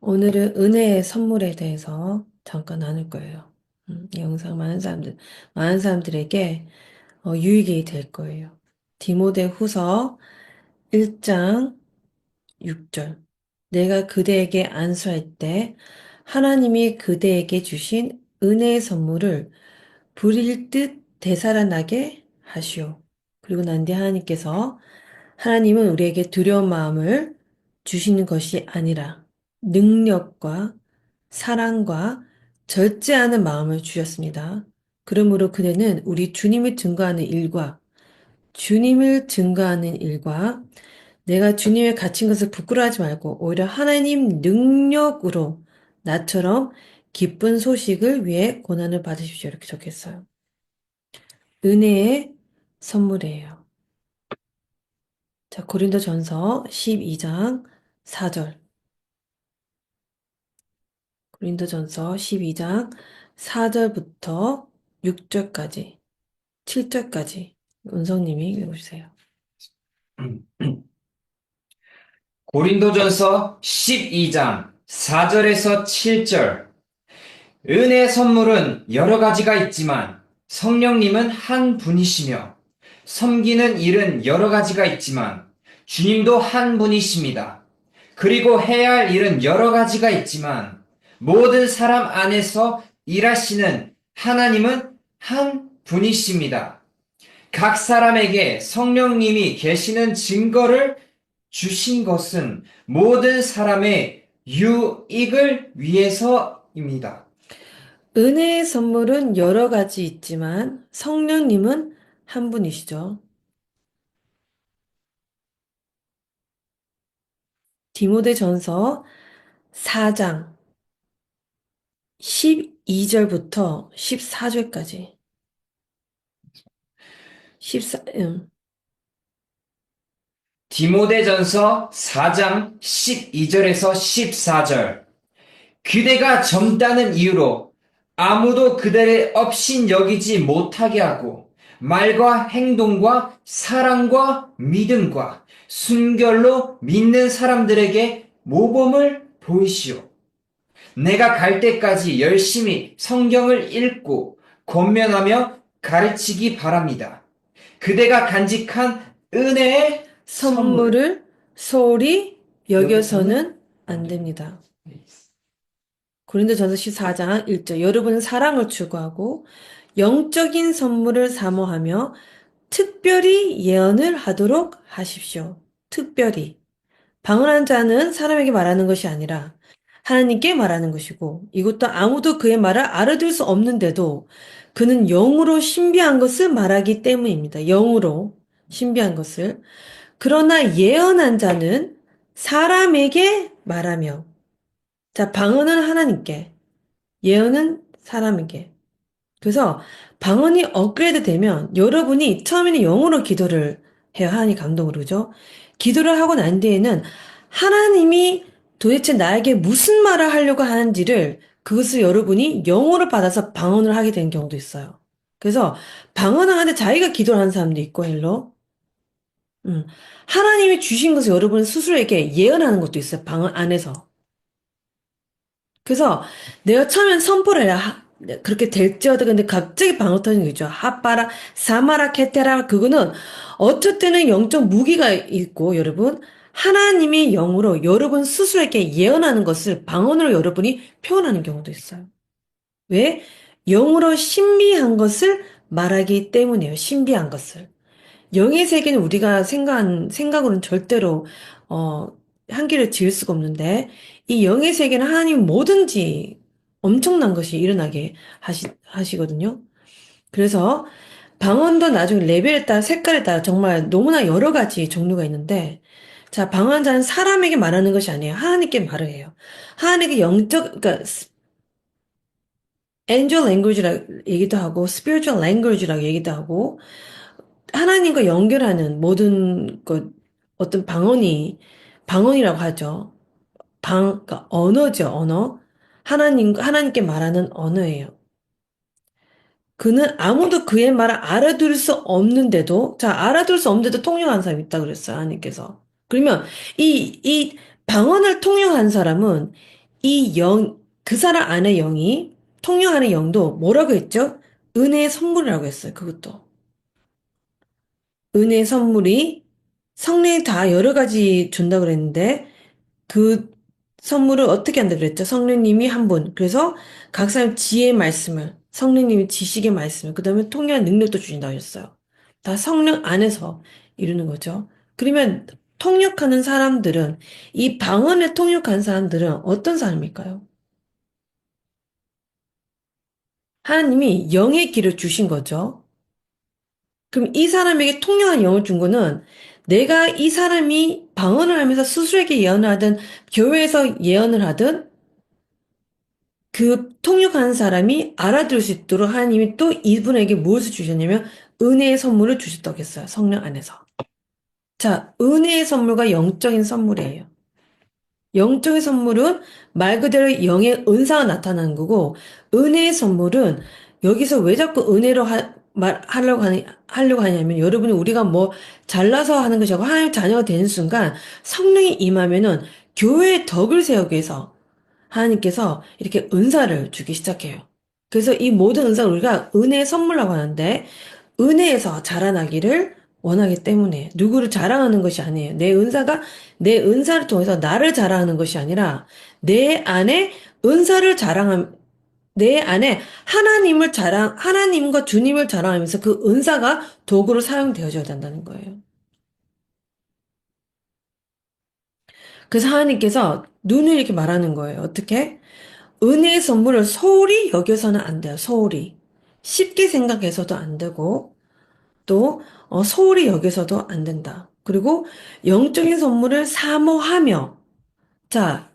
오늘은 은혜의 선물에 대해서 잠깐 나눌 거예요. 이 영상 많은 사람들에게 유익이 될 거예요. 디모데 후서 1장 6절. 내가 그대에게 안수할 때 하나님이 그대에게 주신 은혜의 선물을 부릴 듯 되살아나게 하시오. 그리고 난 뒤에 하나님은 우리에게 두려운 마음을 주시는 것이 아니라 능력과 사랑과 절제하는 마음을 주셨습니다. 그러므로 그대는 우리 주님을 증거하는 일과 내가 주님의 갇힌 것을 부끄러워하지 말고 오히려 하나님 능력으로 나처럼 기쁜 소식을 위해 고난을 받으십시오. 이렇게 적혔어요. 은혜의 선물이에요. 자, 고린도전서 12장 4절. 고린도전서 12장 4절부터 6절까지, 7절까지 은성님이 읽어주세요. 고린도전서 12장 4절에서 7절. 은혜의 선물은 여러 가지가 있지만 성령님은 한 분이시며 섬기는 일은 여러 가지가 있지만 주님도 한 분이십니다. 그리고 해야 할 일은 여러 가지가 있지만 모든 사람 안에서 일하시는 하나님은 한 분이십니다. 각 사람에게 성령님이 계시는 증거를 주신 것은 모든 사람의 유익을 위해서입니다. 은혜의 선물은 여러 가지 있지만 성령님은 한 분이시죠. 디모데전서 4장 12절부터 14절까지. 14, 디모데전서 4장 12절에서 14절. 그대가 젊다는 이유로 아무도 그대를 업신 여기지 못하게 하고 말과 행동과 사랑과 믿음과 순결로 믿는 사람들에게 모범을 보이시오. 내가 갈 때까지 열심히 성경을 읽고 권면하며 가르치기 바랍니다. 그대가 간직한 은혜의 선물을 선물을 소홀히 여기서는 여겨서는 안 안 됩니다. 됩니다. 고린도전서 14장 1절. 여러분은 사랑을 추구하고 영적인 선물을 사모하며 특별히 예언을 하도록 하십시오. 특별히. 방언한 자는 사람에게 말하는 것이 아니라 하나님께 말하는 것이고 이것도 아무도 그의 말을 알아들 수 없는데도 그는 영으로 신비한 것을 말하기 때문입니다. 영으로 신비한 것을. 그러나 예언한 자는 사람에게 말하며 자, 방언은 하나님께, 예언은 사람에게. 그래서 방언이 업그레이드 되면 여러분이 처음에는 영어로 기도를 해요. 하나님 감동으로, 그죠? 기도를 하고 난 뒤에는 하나님이 도대체 나에게 무슨 말을 하려고 하는지를 그것을 여러분이 영어로 받아서 방언을 하게 되는 경우도 있어요. 그래서 방언을 하는데 자기가 기도를 하는 사람도 있고, 헬로. 하나님이 주신 것을 여러분 스스로에게 예언하는 것도 있어요. 방언 안에서. 그래서 내가 처음엔 선포를 해야 그렇게 될지어다 근데 갑자기 방어 터진 거 있죠. 핫바라 사마라 케테라 그거는 어쩔 때는 영적 무기가 있고 여러분 하나님이 영으로 여러분 스스로에게 예언하는 것을 방언으로 여러분이 표현하는 경우도 있어요. 왜? 영으로 신비한 것을 말하기 때문이에요. 신비한 것을. 영의 세계는 우리가 생각으로는 절대로, 어, 한계를 지을 수가 없는데, 이 영의 세계는 하나님 뭐든지 엄청난 것이 일어나게 하시거든요. 그래서 방언도 나중에 레벨에 따라 색깔에 따라 정말 너무나 여러 가지 종류가 있는데, 자, 방언자는 사람에게 말하는 것이 아니에요. 하나님께 말을 해요. 하나님께 그러니까, angel language라 얘기도 하고, spiritual language라고 얘기도 하고, 하나님과 연결하는 모든 것, 어떤 방언이라고 하죠. 그러니까 언어죠, 언어. 하나님께 말하는 언어예요. 그는 아무도 그의 말을 알아들을 수 없는데도, 자, 알아들을 수 없는데도 통역한 사람이 있다 그랬어요, 하나님께서. 그러면 이 방언을 통역한 사람은 그 사람 안의 영이, 통영하는 영도 뭐라고 했죠? 은혜의 선물이라고 했어요. 그것도. 은혜의 선물이 성령이 다 여러 가지 준다고 그랬는데, 그 선물을 어떻게 한다 그랬죠? 성령님이 한 분. 그래서 각 사람 지혜의 말씀을, 성령님이 지식의 말씀을, 그 다음에 통일한 능력도 주신다고 하셨어요. 다 성령 안에서 이루는 거죠. 그러면 통역하는 사람들은, 이 방언에 통역한 사람들은 어떤 사람일까요? 하나님이 영의 길을 주신 거죠. 그럼 이 사람에게 통역한 영을 준 거는 내가 이 사람이 방언을 하면서 스스로에게 예언을 하든 교회에서 예언을 하든 그 통역하는 사람이 알아들을 수 있도록 하나님이 또 이분에게 무엇을 주셨냐면 은혜의 선물을 주셨다고 했어요. 성령 안에서. 자, 은혜의 선물과 영적인 선물이에요. 영적인 선물은 말 그대로 영의 은사가 나타나는 거고, 은혜의 선물은 여기서 왜 자꾸 은혜로 하려고 하냐면, 여러분이 우리가 뭐 잘나서 하는 것이 아니고 하나님 자녀가 되는 순간 성령이 임하면은 교회의 덕을 세우기 위해서 하나님께서 이렇게 은사를 주기 시작해요. 그래서 이 모든 은사를 우리가 은혜의 선물이라고 하는데, 은혜에서 자라나기를 원하기 때문에 누구를 자랑하는 것이 아니에요. 내 은사를 통해서 나를 자랑하는 것이 아니라 내 안에 은사를 자랑함, 내 안에 하나님과 주님을 자랑하면서 그 은사가 도구로 사용되어져야 된다는 거예요. 그래서 하나님께서 눈을 이렇게 말하는 거예요. 어떻게? 은혜의 선물을 소홀히 여겨서는 안 돼요. 소홀히. 쉽게 생각해서도 안 되고, 또 소홀히 여겨서도 안 된다. 그리고 영적인 선물을 사모하며, 자,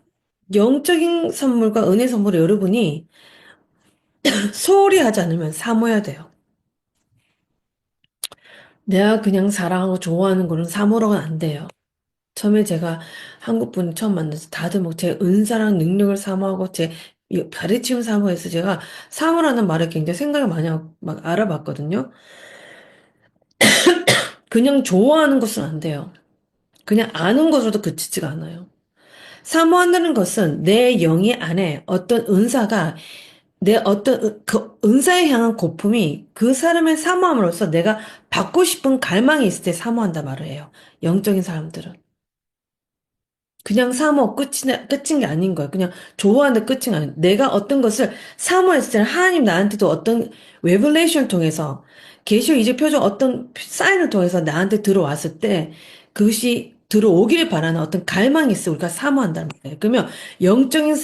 영적인 선물과 은혜 선물을 여러분이 소홀히 하지 않으면 사모해야 돼요. 내가 그냥 사랑하고 좋아하는 거는 사모로는 안 돼요. 처음에 제가 한국 분 처음 만나서 다들 뭐 제 은사랑 능력을 사모하고 제 가르침 사모해서 제가 사모라는 말을 굉장히 생각을 많이 하고 막 알아봤거든요. 그냥 좋아하는 것은 안 돼요. 그냥 아는 것으로도 그치지가 않아요. 사모한다는 것은 내 영의 안에 어떤 은사가 내 어떤 그 은사에 향한 고품이 그 사람의 사모함으로써 내가 받고 싶은 갈망이 있을 때 사모한다 말을 해요. 영적인 사람들은. 그냥 사모 끝인 게 아닌 거예요. 그냥 좋아하는데 끝인 게 아니에요. 내가 어떤 것을 사모했을 때는 하나님 나한테도 어떤 레벨레이션을 통해서 계시록 이제 표적 어떤 사인을 통해서 나한테 들어왔을 때 그것이 들어오기를 바라는 어떤 갈망이 있어 우리가 사모한다는 거예요. 그러면 영적인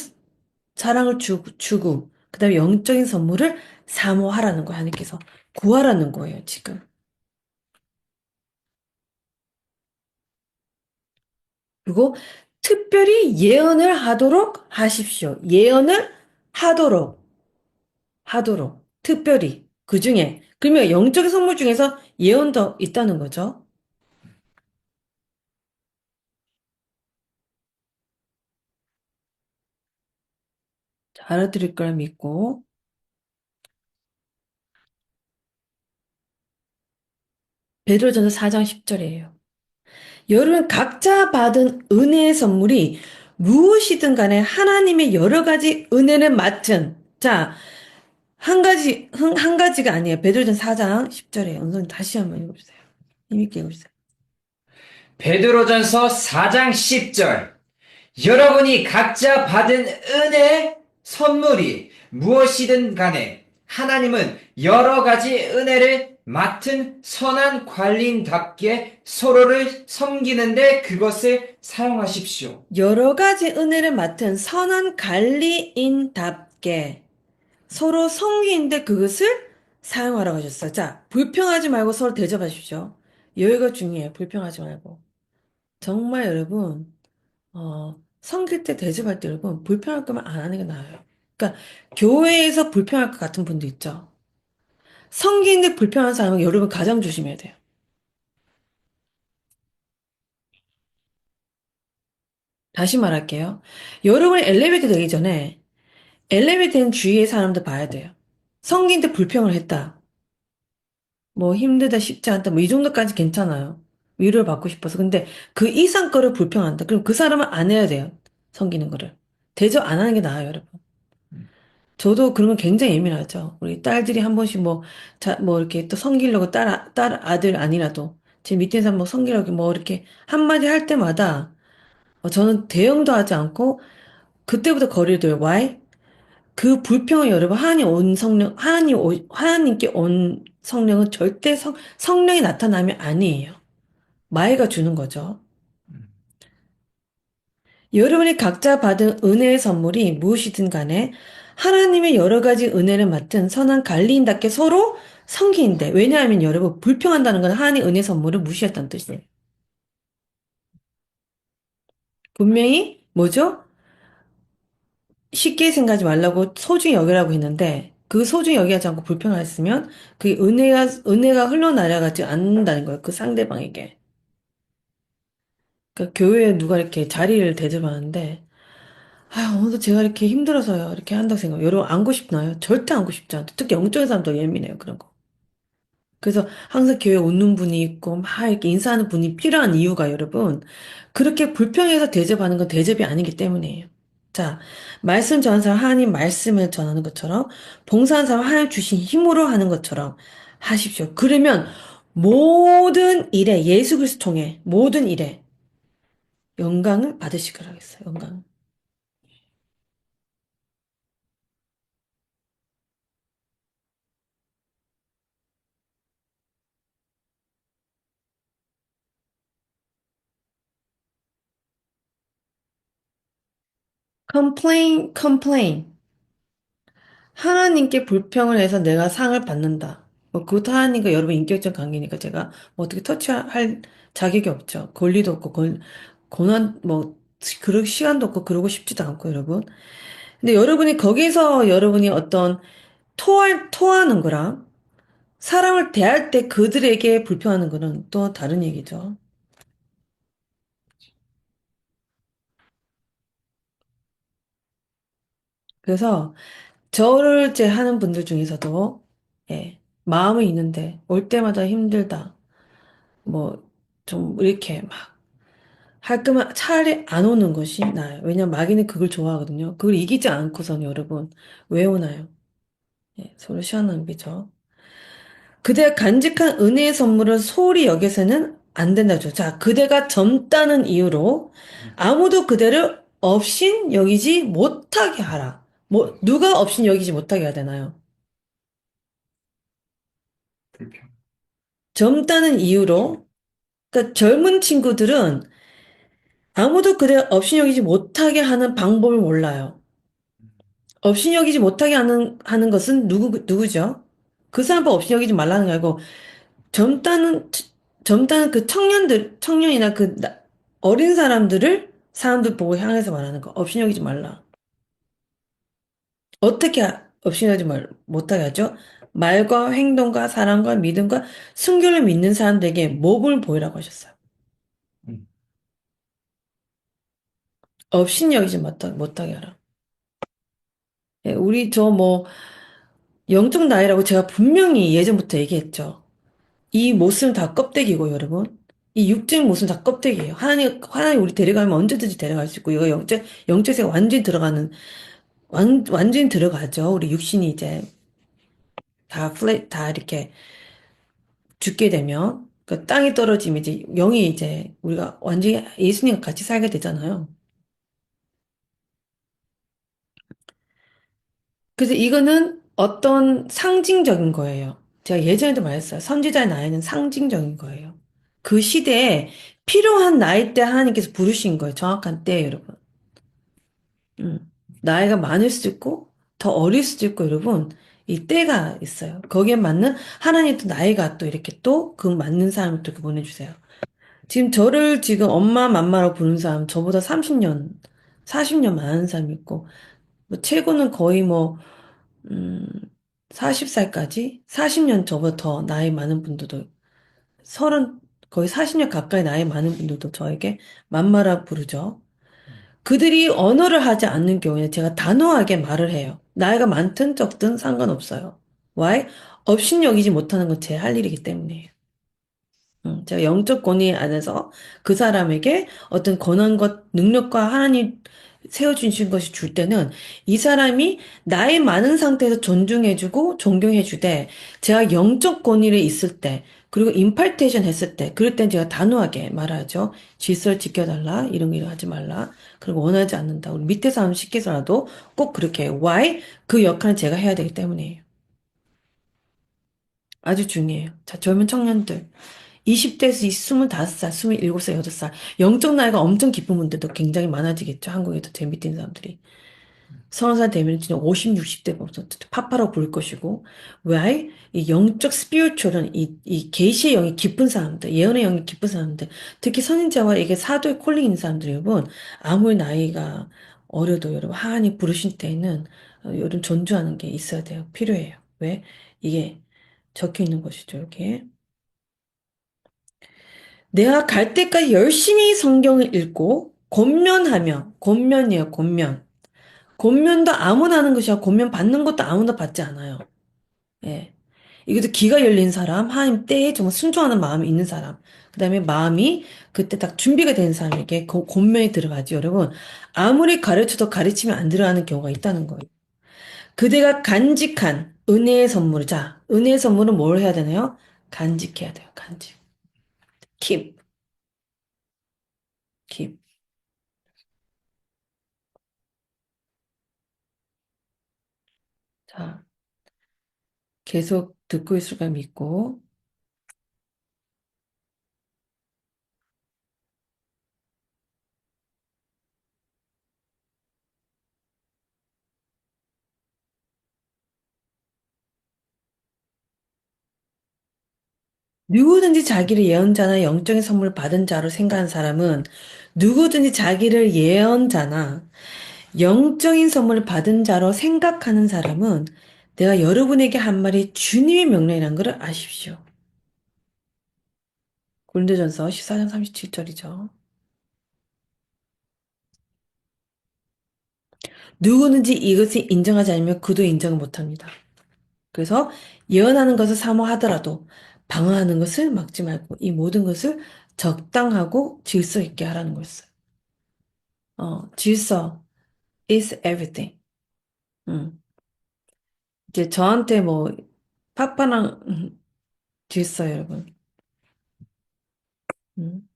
사랑을 주고 그다음에 영적인 선물을 사모하라는 거예요. 하나님께서 구하라는 거예요. 지금. 그리고 특별히 예언을 하도록 하십시오. 예언을 하도록, 특별히. 그 중에. 그러면 영적인 선물 중에서 예언도 있다는 거죠. 자, 알아들을 걸 믿고. 베드로전서 4장 10절이에요. 여러분 각자 받은 은혜의 선물이 무엇이든 간에 하나님의 여러 가지 은혜를 맡은, 자, 한 가지가 아니에요. 베드로전 4장 10절에 은선 다시 한번 읽어주세요. 힘있게 읽어주세요. 베드로전서 4장 10절. 여러분이 각자 받은 은혜 선물이 무엇이든 간에 하나님은 여러 가지 은혜를 맡은 선한 관리인답게 서로를 섬기는데 그것을 사용하십시오. 여러 가지 은혜를 맡은 선한 관리인답게 서로 성기인데 그것을 사용하라고 하셨어요. 자, 불평하지 말고 서로 대접하십시오. 여기가 중요해요. 불평하지 말고. 정말 여러분, 섬길 때 대접할 때 여러분, 불평할 거면 안 하는 게 나아요. 그러니까, 교회에서 불평할 것 같은 분도 있죠. 성기인데 불평하는 사람은 여러분 가장 조심해야 돼요. 다시 말할게요. 여러분이 엘리베이터 되기 전에 엘리베이터는 주위의 사람들 봐야 돼요. 성기인데 불평을 했다. 뭐 힘들다 쉽지 않다 뭐 이 정도까지 괜찮아요. 위로를 받고 싶어서. 근데 그 이상 거를 불평한다. 그럼 그 사람은 안 해야 돼요. 섬기는 거를. 대접 안 하는 게 나아요, 여러분. 저도 그런 건 굉장히 예민하죠. 우리 딸들이 한 번씩 뭐, 뭐 이렇게 또 섬기려고 딸 아들 아니라도 제 밑에 사람 뭐 섬기려고 뭐 이렇게 한마디 할 때마다 저는 대응도 하지 않고 그때부터 거리를 둬요. Why? 그 불평을 여러분 하나님께 온 성령은 절대 성령이 나타나면 아니에요. 마이가 주는 거죠. 여러분이 각자 받은 은혜의 선물이 무엇이든 간에 하나님의 여러 가지 은혜를 맡은 선한 관리인답게 서로 섬기는데 왜냐하면 여러분 불평한다는 건 하나님 은혜 선물을 무시했다는 뜻이에요. 분명히 뭐죠? 쉽게 생각하지 말라고 소중히 여기라고 했는데 그 소중히 여기지 않고 불평했으면 그 은혜가 흘러나가지 않는다는 거예요. 그 상대방에게. 그러니까 교회에 누가 이렇게 자리를 대접하는데 오늘도 제가 이렇게 힘들어서요. 이렇게 한다고 생각해요. 여러분 안고 싶나요? 절대 안고 싶지 않아요. 특히 영적인 사람 더 예민해요. 그런 거. 그래서 항상 교회에 웃는 분이 있고 막 이렇게 인사하는 분이 필요한 이유가 여러분 그렇게 불평해서 대접하는 건 대접이 아니기 때문이에요. 자, 말씀 전하는 사람 하나님 말씀을 전하는 것처럼 봉사하는 사람 하나님 주신 힘으로 하는 것처럼 하십시오. 그러면 모든 일에 예수 그리스도 통해 모든 일에 영광을 받으실 거라겠어요. 영광. complain. 하나님께 불평을 해서 내가 상을 받는다. 뭐 그것도 하나님과 여러분 인격적 관계니까 제가 뭐 어떻게 터치할 자격이 없죠. 권리도 없고 권한 뭐 그럴 시간도 없고 그러고 싶지도 않고 여러분. 근데 여러분이 거기서 여러분이 어떤 토하는 거랑 사람을 대할 때 그들에게 불평하는 거는 또 다른 얘기죠. 그래서 저를 제 하는 분들 중에서도 예, 마음이 있는데 올 때마다 힘들다. 뭐 좀 이렇게 막 할 거면 차라리 안 오는 것이 나아요. 왜냐면 마귀는 그걸 좋아하거든요. 그걸 이기지 않고선 여러분 왜 오나요? 예, 서로 시원한 비죠. 그대가 간직한 은혜의 선물을 소홀히 여겨서는 안 된다죠. 자, 그대가 젊다는 이유로 아무도 그대를 업신 여기지 못하게 하라. 뭐 누가 업신 여기지 못하게 해야 되나요? 불평. 젊다는 이유로 그러니까 젊은 친구들은 아무도 그대를 업신 여기지 못하게 하는 방법을 몰라요. 업신여기지 못하게 하는 것은 누구죠? 그 사람 업신여기지 말라는 게 아니고, 젊다는, 젊다는 그 청년이나 어린 사람들 보고 향해서 말하는 거. 업신여기지 말라. 어떻게 업신여기지 못하게 하죠? 말과 행동과 사랑과 믿음과 순결을 믿는 사람들에게 모범을 보이라고 하셨어요. 음. 업신여기지 못하게 하라. 예, 우리 영적 나이라고 제가 분명히 예전부터 얘기했죠. 이 못은 다 껍데기고, 여러분. 이 육적인 못은 다 껍데기예요. 하나님 우리 데려가면 언제든지 데려갈 수 있고, 이거 영적세가 완전히 들어가죠. 우리 육신이 이제 다 이렇게 죽게 되면, 그 땅이 떨어지면 이제 영이 이제 우리가 완전히 예수님과 같이 살게 되잖아요. 그래서 이거는 어떤 상징적인 거예요. 제가 예전에도 말했어요. 선지자의 나이는 상징적인 거예요. 그 시대에 필요한 나이 때 하나님께서 부르신 거예요. 정확한 때에 여러분. 나이가 많을 수도 있고 더 어릴 수도 있고 여러분 이 때가 있어요. 거기에 맞는 하나님 또 나이가 또 이렇게 또 그 맞는 사람을 또 이렇게 보내주세요. 지금 저를 지금 엄마 맘마라고 부르는 사람 저보다 30년, 40년 많은 사람이 있고 뭐 최고는 거의 뭐 40살까지 40년 저보다 더 나이 많은 분들도 서른 거의 40년 가까이 나이 많은 분들도 저에게 맘마라 부르죠. 그들이 언어를 하지 않는 경우에 제가 단호하게 말을 해요. 나이가 많든 적든 상관없어요. Why? 업신여기지 못하는 건 제 할 일이기 때문이에요. 제가 영적 권위 안에서 그 사람에게 어떤 권한과 능력과 하나님 세워주신 것이 줄 때는 이 사람이 나이 많은 상태에서 존중해주고 존경해주되 제가 영적 권위에 있을 때 그리고 임팔테이션 했을 때 그럴 땐 제가 단호하게 말하죠. 질서를 지켜달라. 이런 거 이런 거 하지 말라. 그리고 원하지 않는다. 우리 밑에서 하면 시켜서라도 꼭 그렇게 해요. Why? 그 역할은 제가 해야 되기 때문이에요. 아주 중요해요. 자, 젊은 청년들. 20대에서 25살, 27살, 8살. 영적 나이가 엄청 깊은 분들도 굉장히 많아지겠죠. 한국에도 제 밑에 있는 사람들이. 30살 되면 진짜 50, 60대 보면 파파라고 부를 것이고. 왜? 이 영적 스피리추얼은 이 계시의 영이 깊은 사람들, 예언의 영이 깊은 사람들, 특히 선인자와 이게 사도의 콜링 있는 사람들 여러분, 아무리 나이가 어려도 여러분 하나님 부르신 때에는 여러분 존중하는 게 있어야 돼요. 필요해요. 왜? 이게 적혀 있는 것이죠, 여기에. 내가 갈 때까지 열심히 성경을 읽고, 권면하며, 권면이에요, 권면. 권면도 아무나 하는 것이야. 권면 받는 것도 아무나 받지 않아요. 예. 이것도 귀가 열린 사람, 하나님 때에 정말 순종하는 마음이 있는 사람, 그 다음에 마음이 그때 딱 준비가 된 사람에게 권면이 들어가지, 여러분. 아무리 가르쳐도 가르치면 안 들어가는 경우가 있다는 거예요. 그대가 간직한 은혜의 선물. 자, 은혜의 선물은 뭘 해야 되나요? 간직해야 돼요, 간직. keep, keep. 자, 계속 듣고 있을까 믿고. 누구든지 자기를 예언자나 영적인 선물을 받은 자로 생각하는 사람은 누구든지 자기를 예언자나 영적인 선물을 받은 자로 생각하는 사람은 내가 여러분에게 한 말이 주님의 명령이라는 것을 아십시오. 고린도전서 14장 37절이죠. 누구든지 이것을 인정하지 않으면 그도 인정을 못합니다. 그래서 예언하는 것을 사모하더라도 방어하는 것을 막지 말고 이 모든 것을 적당하고 질서 있게 하라는 거였어요. 질서 is everything. 음. 이제 저한테 뭐 파파랑 질서 여러분. 음.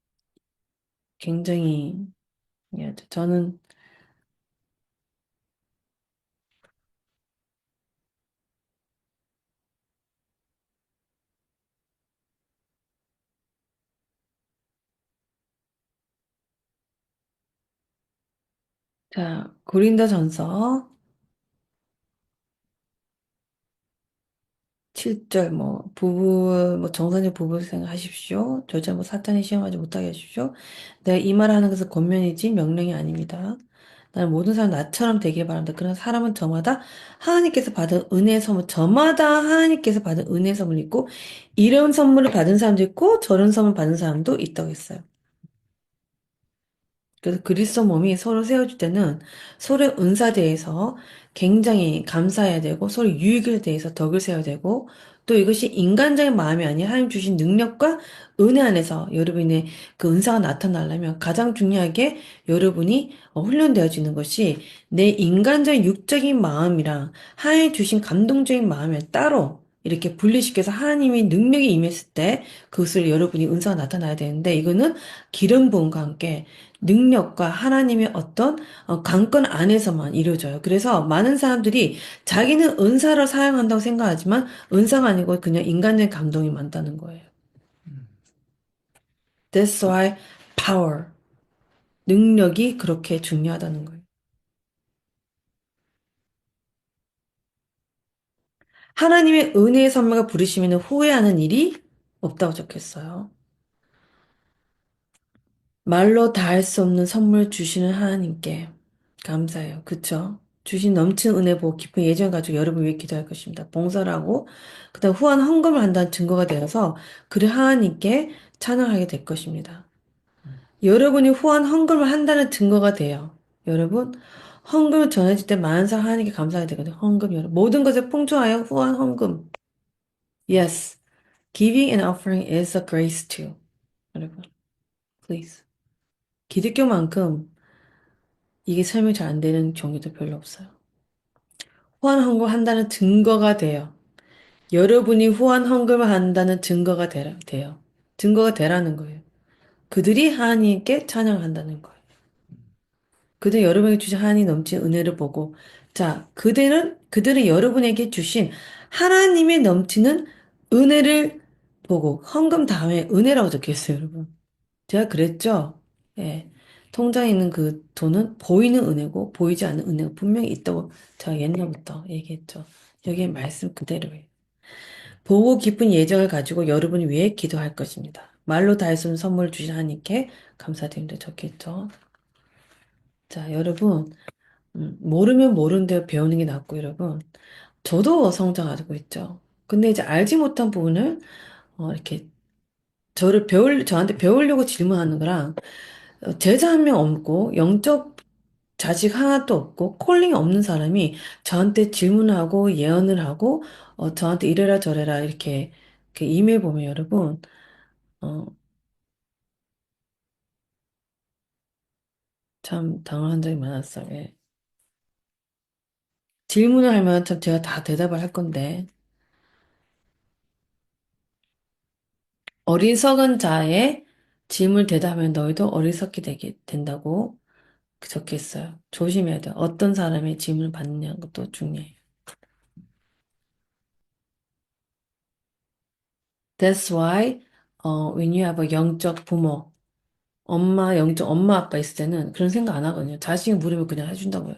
굉장히 저는 자 고린도전서 7절 뭐 부부 뭐 정상적 부부 생활하십시오. 절대 뭐 사탄이 시험하지 못하게 하십시오. 내가 이 말을 하는 것은 권면이지 명령이 아닙니다. 나는 모든 사람 나처럼 되길 바랍니다. 그러나 사람은 저마다 하나님께서 받은 은혜의 선물, 저마다 하나님께서 받은 은혜의 선물이 있고, 이런 선물을 받은 사람도 있고, 저런 선물 받은 사람도 있다고 했어요. 그래서 그리스도 몸이 서로 세워질 때는 서로의 은사에 대해서 굉장히 감사해야 되고 서로 유익에 대해서 덕을 세워야 되고 또 이것이 인간적인 마음이 아니라 하나님 주신 능력과 은혜 안에서 여러분의 그 은사가 나타나려면 가장 중요하게 여러분이 훈련되어지는 것이 내 인간적인 육적인 마음이랑 하나님 주신 감동적인 마음을 따로 이렇게 분리시켜서 하나님이 능력이 임했을 때 그것을 여러분이 은사가 나타나야 되는데 이거는 기름 부음과 함께 능력과 하나님의 어떤 강권 안에서만 이루어져요. 그래서 많은 사람들이 자기는 은사를 사용한다고 생각하지만 은사가 아니고 그냥 인간의 감동이 많다는 거예요. That's why power, 능력이 그렇게 중요하다는 거예요. 하나님의 은혜의 선물과 부르시면 후회하는 일이 없다고 적혔어요. 말로 다 할 수 없는 선물 주시는 하나님께 감사해요. 그쵸? 주신 넘치는 은혜 보고 깊은 예정 가지고 여러분 위해 기도할 것입니다. 봉사를 하고 그다음 후한 헌금을 한다는 증거가 되어서 그를 하나님께 찬양하게 될 것입니다. 여러분이 후한 헌금을 한다는 증거가 돼요. 여러분 헌금을 전해질 때 많은 사람 하나님께 감사하게 되거든요. 헌금 여러분 모든 것에 풍조하여 후한 헌금. Yes, giving and offering is a grace too. 여러분, please. 기독교만큼 이게 설명이 잘 안 되는 경우도 별로 없어요. 후한 헌금한다는 증거가 돼요. 여러분이 후한 헌금을 한다는 증거가 돼요. 증거가 되라는 거예요. 그들이 하나님께 찬양한다는 거예요. 그들 여러분에게 주신 하나님 넘친 은혜를 보고, 자, 그들은 여러분에게 주신 하나님의 넘치는 은혜를 보고, 헌금 다음에 은혜라고 적혀 있어요, 여러분. 제가 그랬죠? 예. 통장에 있는 그 돈은 보이는 은혜고, 보이지 않는 은혜가 분명히 있다고 제가 옛날부터 얘기했죠. 여기에 말씀 그대로예요. 보고 깊은 예정을 가지고 여러분이 위해 기도할 것입니다. 말로 다 할 수 없는 선물을 주신 하나님께 감사드립니다. 적혀 있죠. 자, 여러분. 모르면 모르는 대로 배우는 게 낫고, 여러분. 저도 성장하고 있죠. 근데 이제 알지 못한 부분을, 이렇게, 저한테 배우려고 질문하는 거랑, 제자 한 명 없고, 영적 자식 하나도 없고, 콜링이 없는 사람이 저한테 질문하고, 예언을 하고, 저한테 이래라 저래라, 이렇게 임해 보면 여러분, 어, 참 당황한 적이 많았어요. 예. 질문을 하면 참 제가 다 대답을 할 건데, 어리석은 자의 짐을 대답하면 너희도 어리석게 되게 된다고 적혀 있어요. 조심해야 돼요. 어떤 사람의 짐을 받느냐는 것도 중요해요. That's why when you have a 영적 부모, 영적 엄마 아빠 있을 때는 그런 생각 안 하거든요. 자식이 물으면 그냥 해준다고요.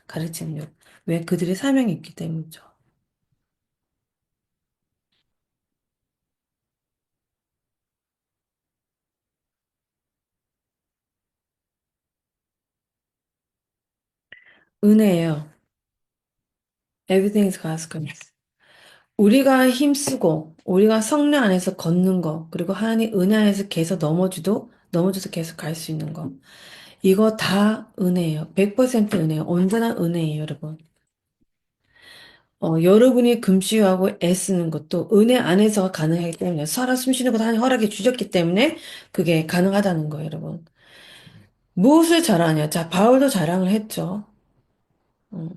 가르치는 요. 왜? 그들의 사명이 있기 때문이죠. 은혜예요. Everything is God's goodness. 우리가 힘쓰고 우리가 성령 안에서 걷는 거 그리고 하나님 은혜 안에서 계속 넘어져서 계속 갈 수 있는 거 이거 다 은혜예요. 100% 은혜예요. 온전한 은혜예요, 여러분. 여러분이 금식하고 애쓰는 것도 은혜 안에서 가능하기 때문에 살아 숨쉬는 것도 하나님 허락해 주셨기 때문에 그게 가능하다는 거예요, 여러분. 무엇을 자랑하냐? 자, 바울도 자랑을 했죠. 어,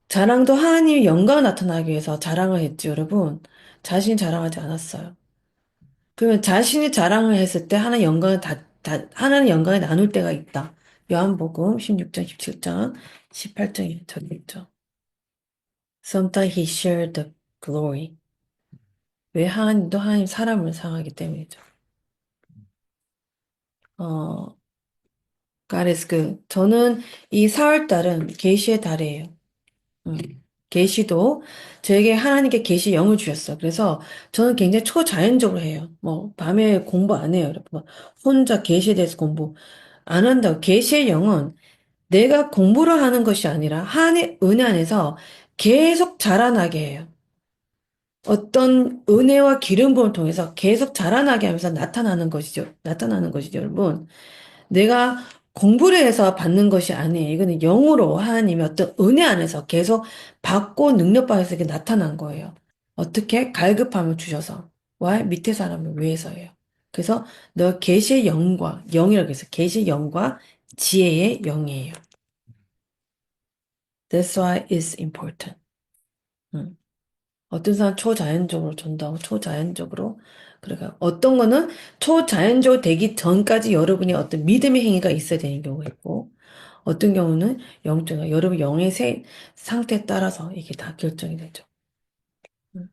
자랑도 하나님의 영광을 나타나기 위해서 자랑을 했죠, 여러분. 자신이 자랑하지 않았어요. 그러면 자신이 자랑을 했을 때 하나님 영광을 나눌 때가 있다. 요한복음 16장, 17장, 18장에 적혀 있죠. Sometimes he shared the glory. 왜 하나님도 하나님 사람을 사랑하기 때문이죠. 어, God is good. 저는 이 4월달은 계시의 달이에요. 음, 계시도 저에게 하나님께 계시 영을 주셨어. 그래서 저는 굉장히 초자연적으로 해요. 뭐 밤에 공부 안 해요. 여러분. 뭐 혼자 계시에 대해서 공부 안 한다고. 계시의 영은 내가 공부를 하는 것이 아니라 하나님의 은혜 안에서 계속 자라나게 해요. 어떤 은혜와 기름 부음을 통해서 계속 자라나게 하면서 나타나는 것이죠, 여러분. 내가 공부를 해서 받는 것이 아니에요. 이거는 영으로 하나님의 어떤 은혜 안에서 계속 받고 능력받아서 이렇게 나타난 거예요. 어떻게? 갈급함을 주셔서. 와, 밑에 사람을 위해서예요. 그래서 너 계시의 영이라고 해서 계시의 영과 지혜의 영이에요. That's why it's important. 음. 어떤 사람 초자연적으로 전도하고 초자연적으로 그러니까 어떤 거는 초자연적으로 되기 전까지 여러분이 어떤 믿음의 행위가 있어야 되는 경우가 있고 어떤 경우는 여러분 영의 상태에 따라서 이게 다 결정이 되죠. 음.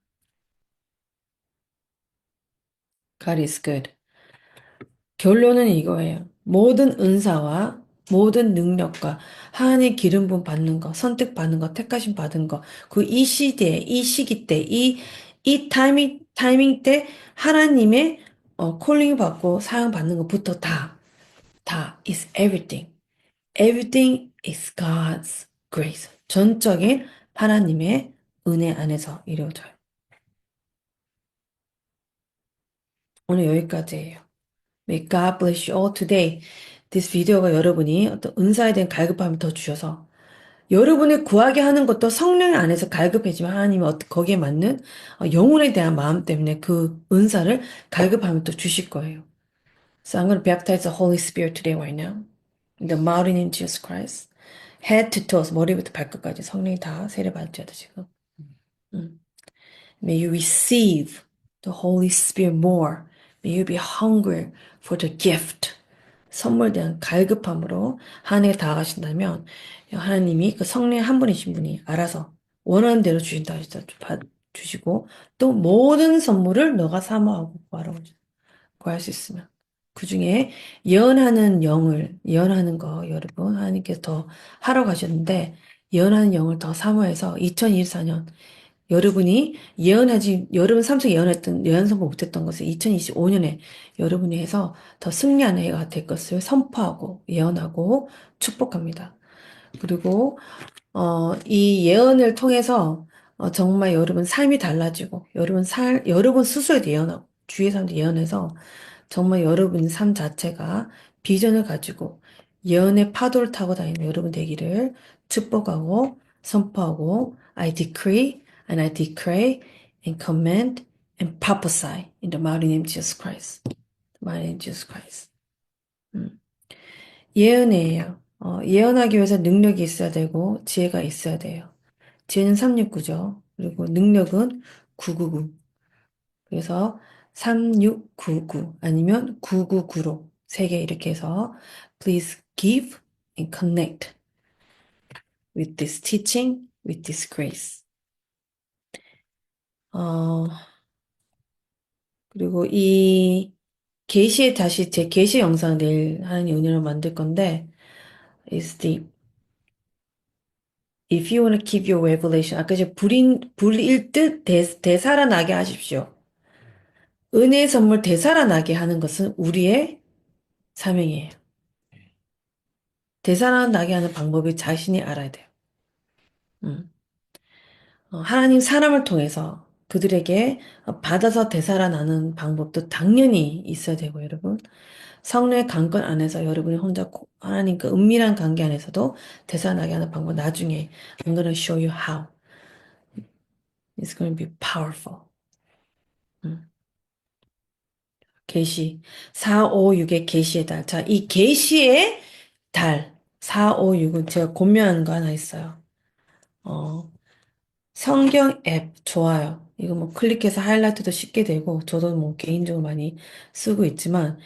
God is good. 결론은 이거예요. 모든 은사와 모든 능력과 하나님의 기름 부음 받는 거, 선택받는 거, 택하심 받은 거, 이 시대에, 이 시기 때, 이 타이밍 때 하나님의 콜링 받고 사용 받는 것부터 다 is everything. Everything is God's grace. 전적인 하나님의 은혜 안에서 이루어져요. 오늘 여기까지예요. May God bless you all today. This video가 여러분이 어떤 은사에 대한 갈급함을 더 주셔서 여러분이 구하게 하는 것도 성령 안에서 갈급해지만 하나님이 거기에 맞는 영혼에 대한 마음 때문에 그 은사를 갈급함을 또 주실 거예요. So I'm going to baptize the Holy Spirit today right now. The mighty name Jesus Christ. Head to toes, 머리부터 발끝까지 성령이 다 세례받았죠, 지금. 음. May you receive the Holy Spirit more. May you be hungry for the gift. 선물에 대한 갈급함으로 하나님께 다가가신다면 하나님이 그 성령 한 분이신 분이 알아서 원하는 대로 주신다 주시고 또 모든 선물을 너가 사모하고 구하라고 구할 수 있으면 그 중에 예언하는 영을 예언하는 거 여러분 하나님께서 더 하러 가셨는데 예언하는 영을 더 사모해서 2024년 여러분이 여러분 삶속에 예언했던, 예언 선포 못했던 것을 2025년에 여러분이 해서 더 승리하는 해가 될 것을 선포하고, 예언하고, 축복합니다. 그리고, 이 예언을 통해서, 정말 여러분 삶이 달라지고, 여러분 스스로도 예언하고, 주위의 사람도 예언해서, 정말 여러분 삶 자체가 비전을 가지고, 예언의 파도를 타고 다니는 여러분 되기를 축복하고, 선포하고, I decree, and I declare and command and prophesy in the mighty name of Jesus Christ. mighty name of Jesus Christ. 예언이에요. 예언하기 위해서 능력이 있어야 되고 지혜가 있어야 돼요. 지혜는 369죠. 그리고 능력은 999. 그래서 3699 아니면 999로 세 개 이렇게 해서 please give and connect with this teaching, with this grace. 어, 그리고 이 게시에 다시 제 게시 영상 내일 하는 은혜로 만들 건데 is the if you want to keep your revelation 아까 이제 불일 듯 되살아나게 하십시오. 은혜의 선물 되살아나게 하는 것은 우리의 사명이에요. 되살아나게 하는 방법을 자신이 알아야 돼요. 하나님 사람을 통해서 그들에게 받아서 되살아나는 방법도 당연히 있어야 되고 여러분. 성령의 강권 안에서 여러분이 혼자 하나님과 은밀한 관계 안에서도 되살아나게 하는 방법 나중에 I'm gonna show you how. It's gonna be powerful. 계시 456의 계시의 달. 자, 이 계시의 달 456은 제가 고민하는 거 하나 있어요. 어, 성경 앱 좋아요. 이거 뭐 클릭해서 하이라이트도 쉽게 되고 저도 뭐 개인적으로 많이 쓰고 있지만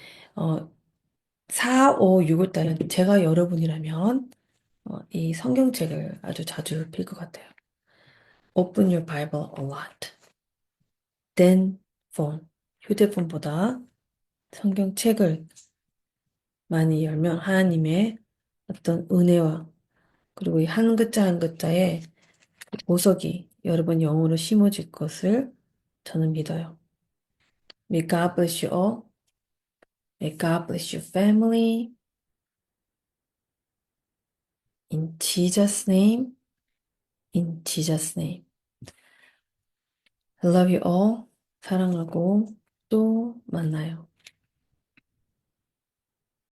456을 따른 제가 여러분이라면 이 성경책을 아주 자주 필 것 같아요. Open your Bible a lot. Then phone. 휴대폰보다 성경책을 많이 열면 하나님의 어떤 은혜와 그리고 이 한 글자 한 글자의 보석이 여러분 영으로 심어질 것을 저는 믿어요. May God bless you all. May God bless your family. In Jesus' name. In Jesus' name. I love you all. 사랑하고 또 만나요.